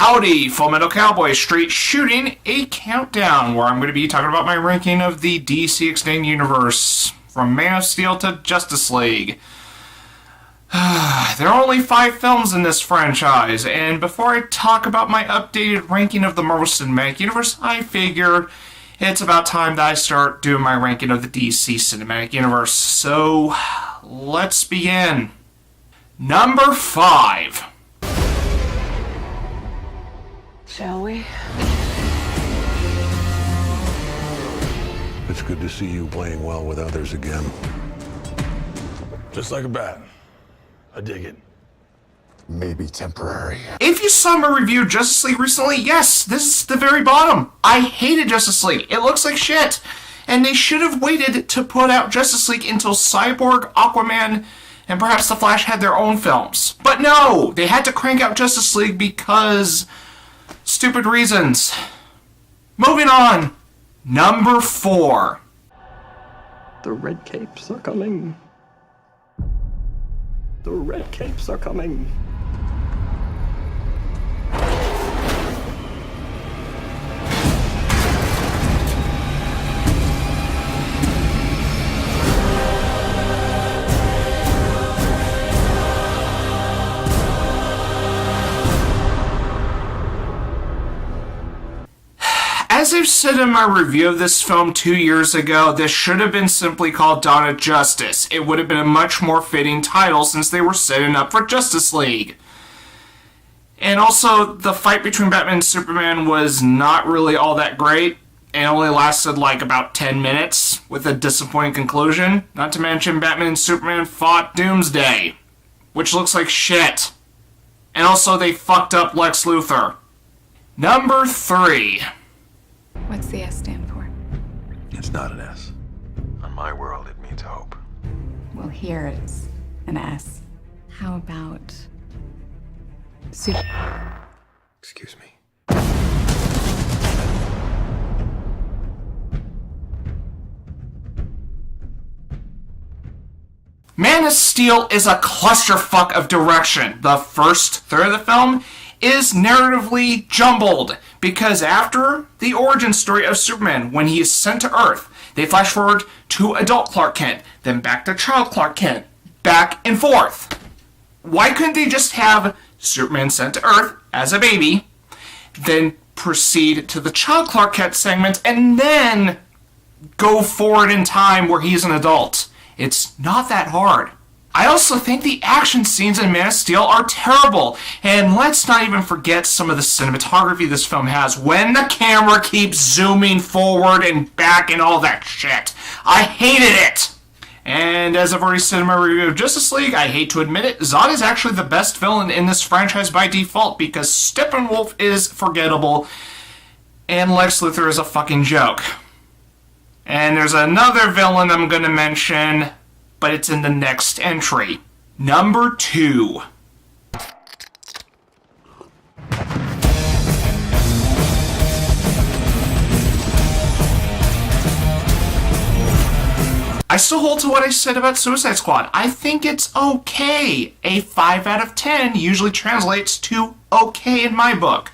Howdy, Full Metal Cowboy Straight Shooting, a countdown where I'm going to be talking about my ranking of the DC Extended Universe, from Man of Steel to Justice League. There are only 5 films in this franchise, and before I talk about my updated ranking of the Marvel Cinematic Universe, I figured it's about time that I start doing my ranking of the DC Cinematic Universe. So, let's begin. Number 5. Shall we? It's good to see you playing well with others again. Just like a bat. I dig it. Maybe temporary. If you saw my review of Justice League recently, yes, this is the very bottom. I hated Justice League. It looks like shit. And they should have waited to put out Justice League until Cyborg, Aquaman, and perhaps The Flash had their own films. But no, they had to crank out Justice League because stupid reasons. Moving on. Number 4. The red capes are coming. The red capes are coming. As I've said in my review of this film 2 years ago, this should have been simply called Dawn of Justice. It would have been a much more fitting title since they were setting up for Justice League. And also, the fight between Batman and Superman was not really all that great, and only lasted like about 10 minutes, with a disappointing conclusion. Not to mention, Batman and Superman fought Doomsday, which looks like shit. And also, they fucked up Lex Luthor. Number 3. What's the S stand for? It's not an S. On my world, it means hope. Well, here it's an S. How about Excuse me. Man of Steel is a clusterfuck of direction. The first third of the film is narratively jumbled, because after the origin story of Superman, when he is sent to Earth, they flash forward to adult Clark Kent, then back to child Clark Kent, back and forth. Why couldn't they just have Superman sent to Earth as a baby, then proceed to the child Clark Kent segment, and then go forward in time where he's an adult? It's not that hard. I also think the action scenes in Man of Steel are terrible, and let's not even forget some of the cinematography this film has when the camera keeps zooming forward and back and all that shit. I hated it! And as I've already said in my review of Justice League, I hate to admit it, Zod is actually the best villain in this franchise by default, because Steppenwolf is forgettable, and Lex Luthor is a fucking joke. And there's another villain I'm gonna mention, but it's in the next entry. Number 2. I still hold to what I said about Suicide Squad. I think it's okay. A 5 out of 10 usually translates to okay in my book.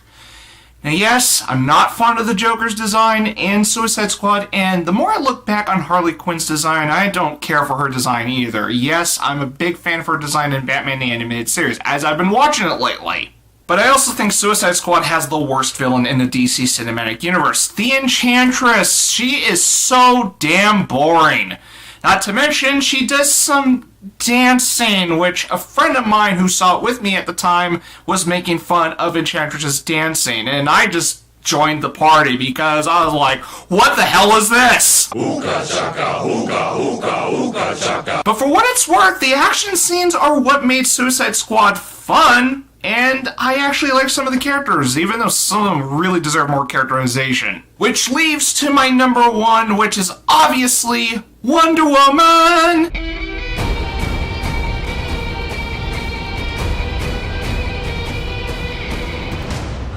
Now yes, I'm not fond of the Joker's design in Suicide Squad, and the more I look back on Harley Quinn's design, I don't care for her design either. Yes, I'm a big fan of her design in Batman the Animated Series, as I've been watching it lately. But I also think Suicide Squad has the worst villain in the DC Cinematic Universe, the Enchantress. She is so damn boring. Not to mention, she does some dancing, which a friend of mine who saw it with me at the time was making fun of Enchantress's dancing, and I just joined the party because I was like, what the hell is this? Ooga chaka, ooga, ooga, ooga chaka. But for what it's worth, the action scenes are what made Suicide Squad fun, and I actually like some of the characters, even though some of them really deserve more characterization. Which leaves to my number 1, which is obviously Wonder Woman!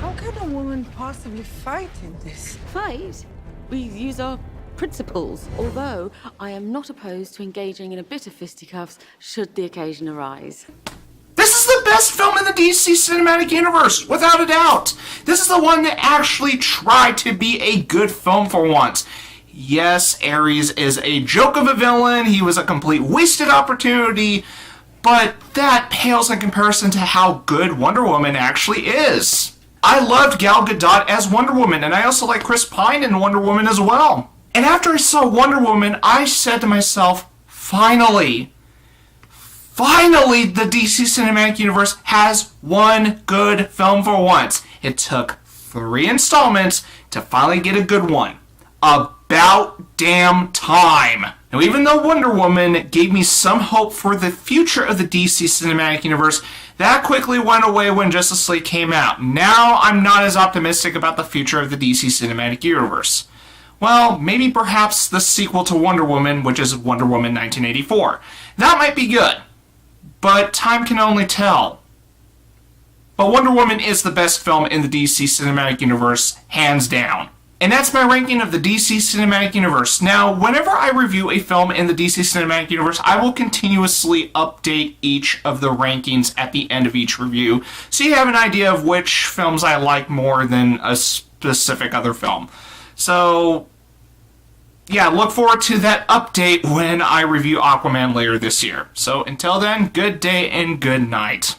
How can a woman possibly fight in this? Fight? We use our principles, although I am not opposed to engaging in a bit of fisticuffs should the occasion arise. This is the best film in the DC Cinematic Universe, without a doubt. This is the one that actually tried to be a good film for once. Yes, Ares is a joke of a villain, he was a complete wasted opportunity, but that pales in comparison to how good Wonder Woman actually is. I loved Gal Gadot as Wonder Woman, and I also like Chris Pine in Wonder Woman as well. And after I saw Wonder Woman, I said to myself, finally, the DC Cinematic Universe has one good film for once. It took 3 installments to finally get a good one. About damn time. Now, even though Wonder Woman gave me some hope for the future of the DC Cinematic Universe, that quickly went away when Justice League came out. Now, I'm not as optimistic about the future of the DC Cinematic Universe. Well, maybe perhaps the sequel to Wonder Woman, which is Wonder Woman 1984. That might be good, but time can only tell. But Wonder Woman is the best film in the DC Cinematic Universe, hands down. And that's my ranking of the DC Cinematic Universe. Now, whenever I review a film in the DC Cinematic Universe, I will continuously update each of the rankings at the end of each review, so you have an idea of which films I like more than a specific other film. So, yeah, look forward to that update when I review Aquaman later this year. So, until then, good day and good night.